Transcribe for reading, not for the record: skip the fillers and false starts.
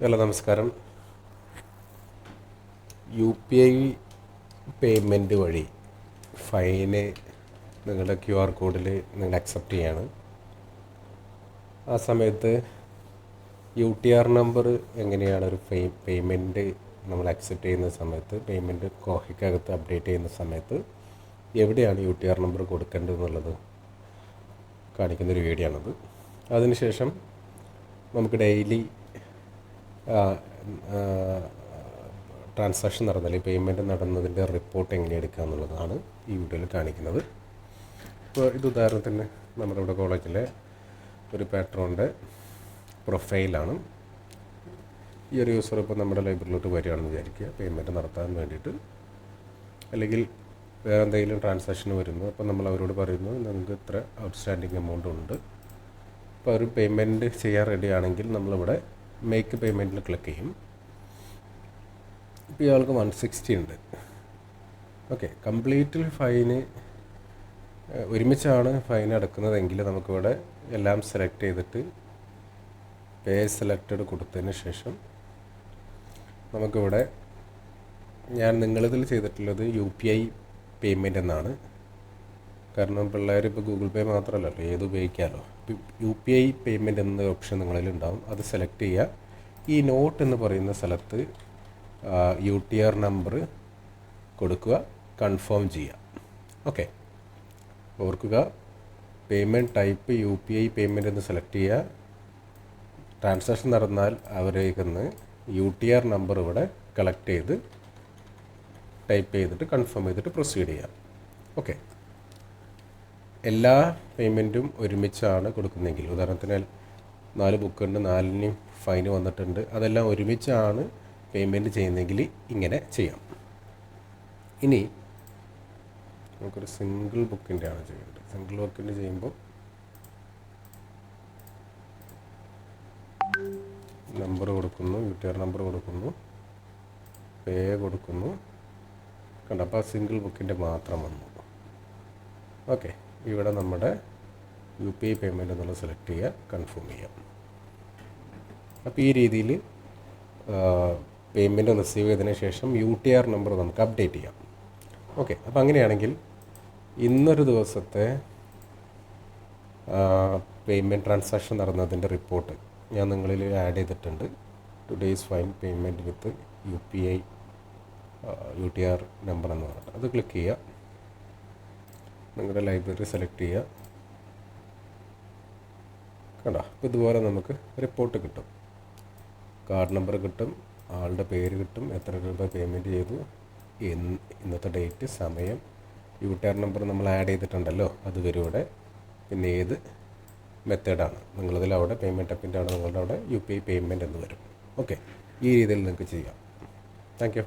Hello നമസ്കാരം. UPI payment വഴി fine നിങ്ങളുടെ QR കോഡിൽ നിങ്ങൾ അക്സെപ്റ്റ് ചെയ്യാണ്. ആ സമയത്ത് UTR നമ്പർ എങ്ങനെയാണ് ഒരു പേയ്മെൻറ്റ് നമ്മൾ അക്സെപ്റ്റ് ചെയ്യുന്ന സമയത്ത് പേയ്മെൻറ്റ് കോഹിക്കകത്ത് അപ്ഡേറ്റ് ചെയ്യുന്ന സമയത്ത് എവിടെയാണ് UTR നമ്പർ കൊടുക്കേണ്ടത് എന്നുള്ളത് കാണിക്കുന്നൊരു വീഡിയോ ആണത്. അതിനുശേഷം നമുക്ക് ഡെയിലി ട്രാൻസാക്ഷൻ നടന്നാൽ പേയ്മെൻറ്റ് നടന്നതിൻ്റെ റിപ്പോർട്ട് എങ്ങനെ എടുക്കുക എന്നുള്ളതാണ് ഈ വീഡിയോയിൽ കാണിക്കുന്നത്. ഇപ്പോൾ ഇത് ഉദാഹരണത്തിന് നമ്മുടെ ഇവിടെ കോളേജിലെ ഒരു പാട്രോണിൻ്റെ പ്രൊഫൈലാണ്. ഈ ഒരു യൂസർ ഇപ്പോൾ നമ്മുടെ ലൈബ്രറിയിലോട്ട് വരികയാണെന്ന് വിചാരിക്കുക, പേയ്മെൻറ്റ് നടത്താൻ വേണ്ടിയിട്ട്. അല്ലെങ്കിൽ വേറെ എന്തെങ്കിലും ട്രാൻസാക്ഷൻ വരുന്നു, അപ്പോൾ നമ്മൾ അവരോട് പറയുന്നു നിങ്ങൾക്ക് ഇത്ര ഔട്ട്സ്റ്റാൻഡിങ് എമൗണ്ട് ഉണ്ട്. അപ്പോൾ അവർ പേയ്മെൻറ്റ് ചെയ്യാൻ റെഡി ആണെങ്കിൽ നമ്മളിവിടെ മേക്ക് പേയ്മെൻറ്റിൽ ക്ലിക്ക് ചെയ്യും. ഇപ്പോൾ ഇയാൾക്ക് 160 ഉണ്ട്. ഓക്കെ, കംപ്ലീറ്റ് ഫൈന് ഒരുമിച്ചാണ് ഫൈൻ അടക്കുന്നതെങ്കിൽ നമുക്കിവിടെ എല്ലാം സെലക്ട് ചെയ്തിട്ട് പേ സെലക്റ്റഡ് കൊടുത്തതിന് ശേഷം നമുക്കിവിടെ നിങ്ങളിതിൽ ചെയ്തിട്ടുള്ളത് UPI പേയ്മെൻറ്റ് എന്നാണ്. കാരണം പിള്ളേർ ഇപ്പോൾ ഗൂഗിൾ പേ മാത്രമല്ലല്ലോ, ഏത് ഉപയോഗിക്കാമല്ലോ. UPI പേയ്മെൻറ്റ് എന്ന ഓപ്ഷൻ നിങ്ങളിൽ ഉണ്ടാവും, അത് സെലക്ട് ചെയ്യുക. ഈ നോട്ട് എന്ന് പറയുന്ന സ്ഥലത്ത് UTR നമ്പർ കൊടുക്കുക, കൺഫേം ചെയ്യുക. ഓക്കെ, ഓർക്കുക, പേയ്മെൻറ്റ് ടൈപ്പ് UPI പേയ്മെൻറ്റ് എന്ന് സെലക്ട് ചെയ്യുക. ട്രാൻസാക്ഷൻ നടന്നാൽ അവരേക്കുന്ന് UTR നമ്പർ ഇവിടെ കളക്ട് ചെയ്ത് ടൈപ്പ് ചെയ്തിട്ട് കൺഫേം ചെയ്തിട്ട് പ്രൊസീഡ് ചെയ്യാം. ഓക്കെ, എല്ലാ പേയ്മെൻറ്റും ഒരുമിച്ചാണ് കൊടുക്കുന്നതെങ്കിൽ, ഉദാഹരണത്തിന് 4 ബുക്കുണ്ട്, 4നും ഫൈന് വന്നിട്ടുണ്ട്, അതെല്ലാം ഒരുമിച്ചാണ് പേയ്മെൻറ്റ് ചെയ്യുന്നതെങ്കിൽ ഇങ്ങനെ ചെയ്യാം. ഇനി നമുക്കൊരു സിംഗിൾ ബുക്കിൻ്റെ ആണ് ചെയ്യേണ്ടത്. സിംഗിൾ ബുക്കിൻ്റെ ചെയ്യുമ്പോൾ നമ്പർ കൊടുക്കുന്നു, UTR നമ്പർ കൊടുക്കുന്നു, പേ കൊടുക്കുന്നു. കണ്ട, അപ്പോൾ സിംഗിൾ ബുക്കിൻ്റെ മാത്രം വന്നു. ഓക്കെ, ഇവിടെ നമ്മുടെ UPI പേയ്മെൻറ്റ് എന്നുള്ളത് സെലക്ട് ചെയ്യുക, കൺഫേം ചെയ്യാം. അപ്പോൾ ഈ രീതിയിൽ പേയ്മെൻറ്റ് റിസീവ് ചെയ്തതിന് ശേഷം UTR നമ്പർ നമുക്ക് അപ്ഡേറ്റ് ചെയ്യാം. ഓക്കെ, അപ്പോൾ അങ്ങനെയാണെങ്കിൽ ഇന്നൊരു ദിവസത്തെ പേയ്മെൻറ്റ് ട്രാൻസാക്ഷൻ നടന്നതിൻ്റെ റിപ്പോർട്ട് ഞാൻ നിങ്ങളിൽ ആഡ് ചെയ്തിട്ടുണ്ട്. ടുഡേയ്സ് ഫൈൻ പേയ്മെൻറ്റ് വിത്ത് UTR നമ്പർ എന്ന് പറഞ്ഞിട്ട് അത് ക്ലിക്ക് ചെയ്യുക. നിങ്ങളുടെ ലൈബ്രറി സെലക്ട് ചെയ്യുക. കണ്ടോ, അപ്പോൾ ഇതുപോലെ നമുക്ക് റിപ്പോർട്ട് കിട്ടും. കാർഡ് നമ്പർ കിട്ടും, ആളുടെ പേര് കിട്ടും, എത്ര രൂപ പേയ്മെൻറ്റ് ചെയ്തു, ഇന്നത്തെ ഡേറ്റ്, സമയം, UTR നമ്പർ നമ്മൾ ആഡ് ചെയ്തിട്ടുണ്ടല്ലോ അത് വരും ഇവിടെ. പിന്നെ ഏത് മെത്തേഡാണ് നിങ്ങളതിൽ അവിടെ പേയ്മെൻറ്റ് ടൈപ്പിൻ്റെ അവിടെ നിങ്ങളുടെ അവിടെ UPI പേയ്മെൻറ്റ് എന്ന് വരും. ഓക്കെ, ഈ രീതിയിൽ നിങ്ങൾക്ക് ചെയ്യാം. Thank you.